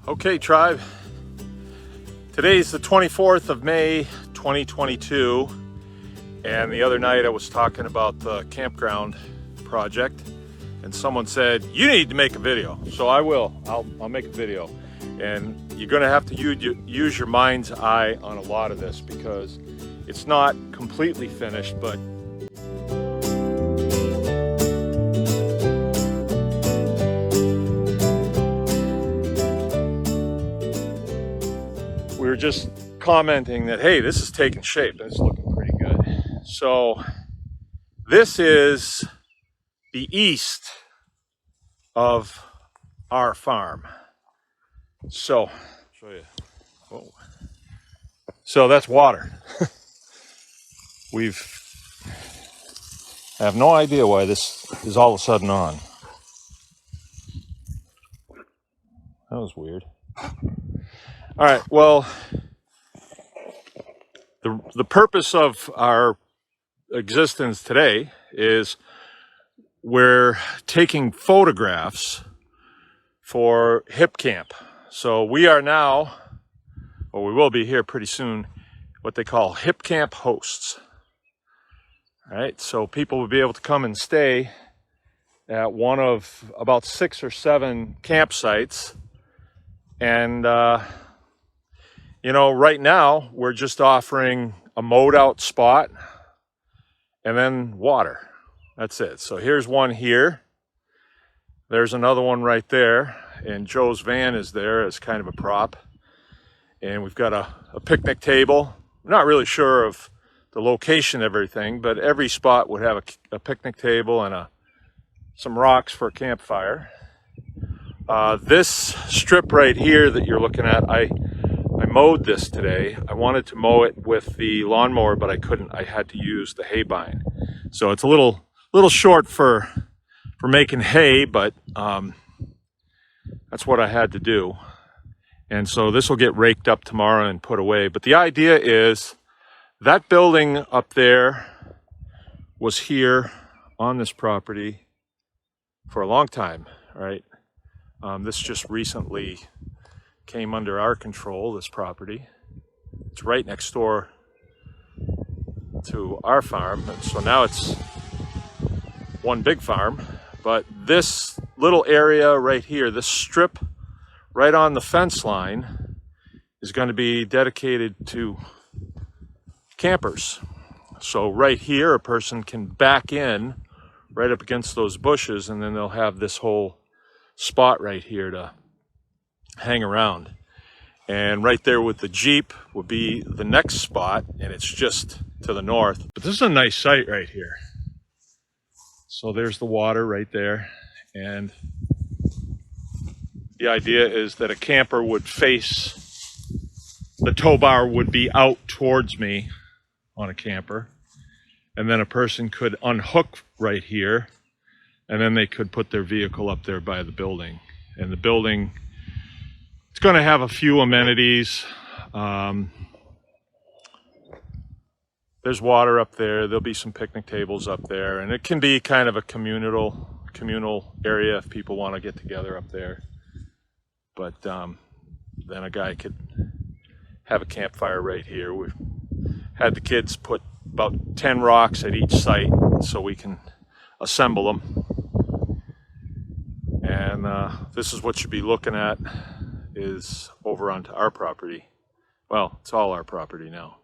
Okay, tribe. Today's the 24th of May, 2022. And the other night I was talking about the campground project and someone said, you need to make a video. So I will, I'll make a video. And you're gonna have to use your mind's eye on a lot of this because it's not completely finished, but we were just commenting that, hey, this is taking shape. It's looking pretty good. So this is the east of our farm. So, show you. Whoa. So that's water. I have no idea why this is all of a sudden on. That was weird. All right, well, the purpose of our existence today is we're taking photographs for Hip Camp. So we are now, or we will be here pretty soon, what they call Hip Camp hosts. All right, so people will be able to come and stay at one of about 6 or 7 campsites. And, you know, right now we're just offering a mowed out spot and then water. That's it. So here's one here. There's another one right there. And Joe's van is there as kind of a prop. And we've got a picnic table. I'm not really sure of the location of everything, but every spot would have a picnic table and some rocks for a campfire. This strip right here that you're looking at, I mowed this today. I wanted to mow it with the lawnmower, but I couldn't. I had to use the hay bine. So it's a little short for making hay, but that's what I had to do. And so this will get raked up tomorrow and put away. But the idea is that building up there was here on this property for a long time, right? This just recently came under our control, this property. It's right next door to our farm. And so now it's one big farm. But this little area right here, this strip right on the fence line is going to be dedicated to campers. So right here, a person can back in right up against those bushes, and then they'll have this whole spot right here to hang around. And right there with the Jeep would be the next spot, and it's just to the north. But this is a nice site right here. So there's the water right there, and the idea is that a camper would face, the tow bar would be out towards me on a camper, and then a person could unhook right here, and then they could put their vehicle up there by the building. And the building, it's going to have a few amenities. There's water up there. There'll be some picnic tables up there, and it can be kind of a communal area if people want to get together up there. But then a guy could have a campfire right here. We've had the kids put about 10 rocks at each site so we can assemble them. And this is what you'll be looking at is over onto our property. Well, it's all our property now.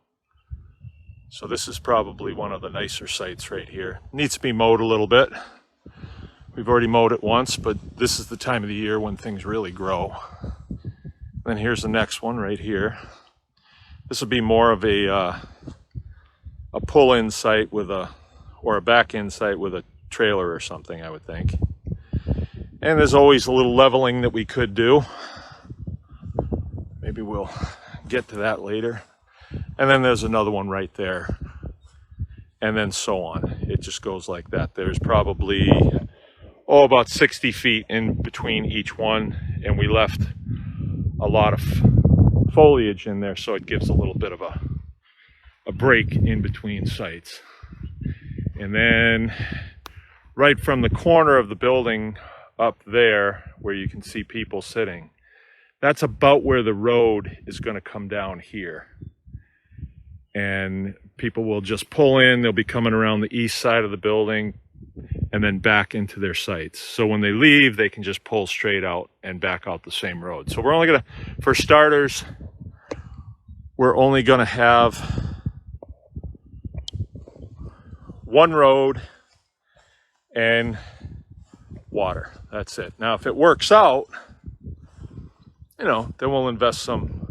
So this is probably one of the nicer sites right here. Needs to be mowed a little bit. We've already mowed it once, but this is the time of the year when things really grow. Then here's the next one right here. This will be more of a pull-in site with or a back-in site with a trailer or something, I would think. And there's always a little leveling that we could do. Maybe we'll get to that later. And then there's another one right there. And then so on. It just goes like that. There's probably, about 60 feet in between each one. And we left a lot of foliage in there, so it gives a little bit of a break in between sites. And then right from the corner of the building up there, where you can see people sitting, that's about where the road is going to come down here. And people will just pull in, they'll be coming around the east side of the building and then back into their sites. So when they leave, they can just pull straight out and back out the same road. So we're only gonna, for starters, we're only gonna have one road and water. That's it. Now, if it works out, you know, then we'll invest some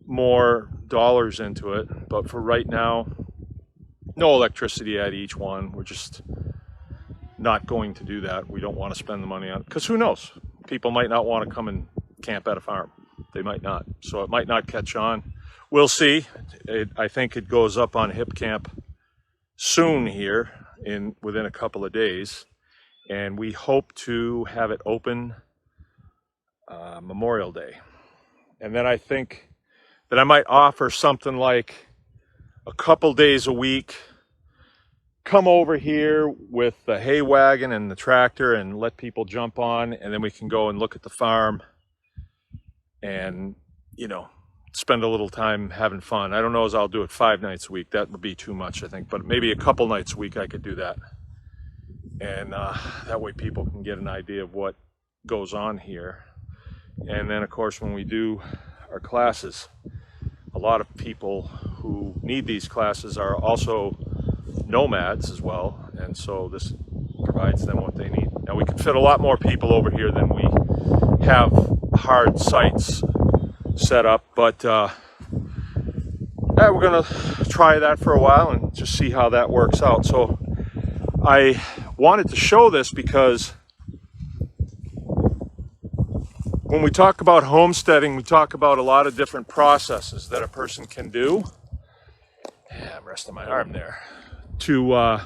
more dollars into it. But for right now, no electricity at each one. We're just not going to do that. We don't want to spend the money on it, because who knows? People might not want to come and camp at a farm. They might not. So it might not catch on. We'll see. I think it goes up on Hip Camp soon here, within a couple of days. And we hope to have it open Memorial Day. And then I think that I might offer something like a couple days a week, come over here with the hay wagon and the tractor and let people jump on, and then we can go and look at the farm and, you know, spend a little time having fun. I don't know as I'll do it 5 nights a week. That would be too much, I think, but maybe a couple nights a week I could do that. And that way people can get an idea of what goes on here. And then, of course, when we do our classes, a lot of people who need these classes are also nomads as well, and so this provides them what they need. Now, we can fit a lot more people over here than we have hard sites set up, but yeah, we're gonna try that for a while and just see how that works out. So I wanted to show this because when we talk about homesteading, we talk about a lot of different processes that a person can do. Yeah, I'm resting my arm there. To,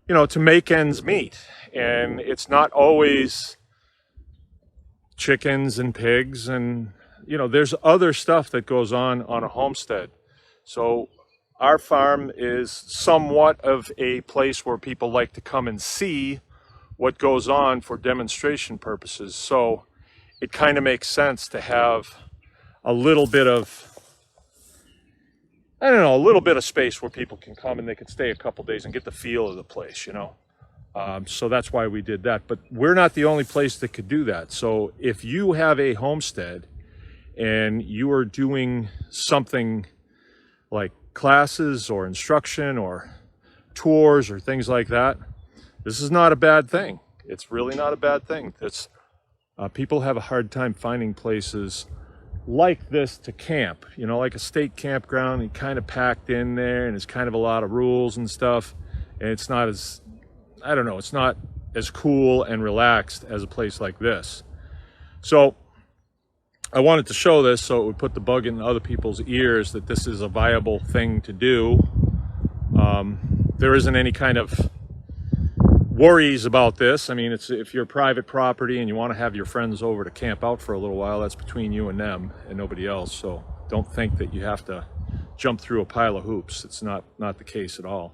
you know, to make ends meet. And it's not always chickens and pigs and, you know, there's other stuff that goes on a homestead. So our farm is somewhat of a place where people like to come and see what goes on for demonstration purposes. So it kind of makes sense to have a little bit of, I don't know, a little bit of space where people can come and they can stay a couple days and get the feel of the place, you know. So that's why we did that. But we're not the only place that could do that. So if you have a homestead and you are doing something like classes or instruction or tours or things like that, this is not a bad thing. It's really not a bad thing. It's people have a hard time finding places like this to camp, you know, like a state campground, and kind of packed in there, and it's kind of a lot of rules and stuff, and it's not as, I don't know, it's not as cool and relaxed as a place like this. So I wanted to show this so it would put the bug in other people's ears that this is a viable thing to do. There isn't any kind of worries about this. I mean, it's, if you're private property and you want to have your friends over to camp out for a little while, that's between you and them and nobody else. So don't think that you have to jump through a pile of hoops. It's not the case at all.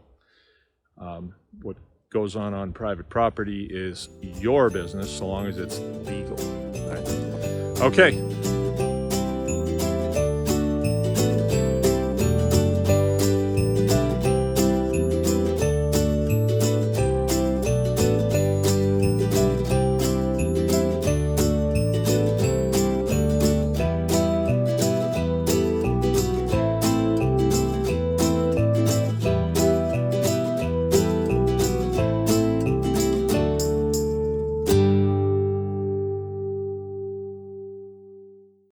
What goes on private property is your business so long as it's legal. Right? Okay.